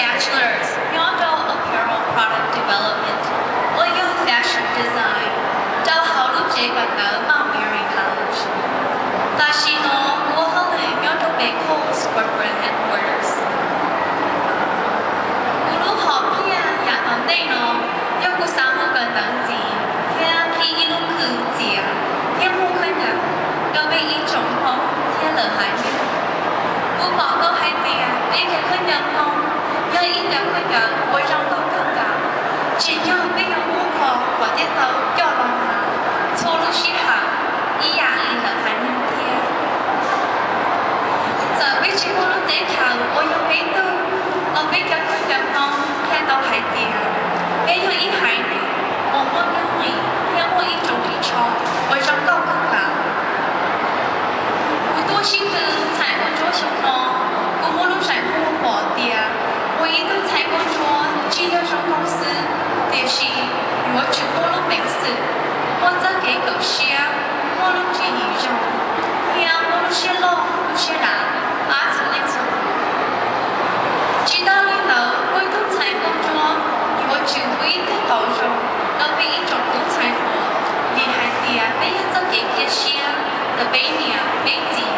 bachelor's, Myeongdo Apparel Product Development, or your fashion design, Dal Halu Jacob Mary College. Lashino, Wohole, Myeongdo Bakehouse Corporate Headquarters. Ulu Hopia, Yato Neno, Yokusamu Gandanzi, Hia Pi Ilu Kujia, Hia Mukana, Yobe I Chongho, Hia Le Hai. Bố bỏ câu hai mẹ, biết cái khuyên nhận không? Nhớ ít đã khuyên nhận, ôi trong câu cơ cả. Chỉ nhớ biết cái mũ khó, quả tiết tấu, cho bà mà. Thô lúc xí hạ, ý giả ý là hai nhân thiên. Giờ biết chỉ có lúc tế khảo, ôi yêu biết tư. Ở biết cái khuyên nhận không? Khen tao hai tiền. Biết yêu ý hai nè, ôi môn nhân nghị, nhớ môn ý trong ý cho, ôi trong câu cơ cả. Cú多心的采购桌熊猫，古木路展户火店，我一度采购桌机销商公司，但是我只过了名字，我则给狗些，我路记忆中，像我路些路路些人，阿子那种。直到你楼，我一度采购桌，我只会的包容，都被一种独裁国，厉害的啊，被一则给些些的北面北极。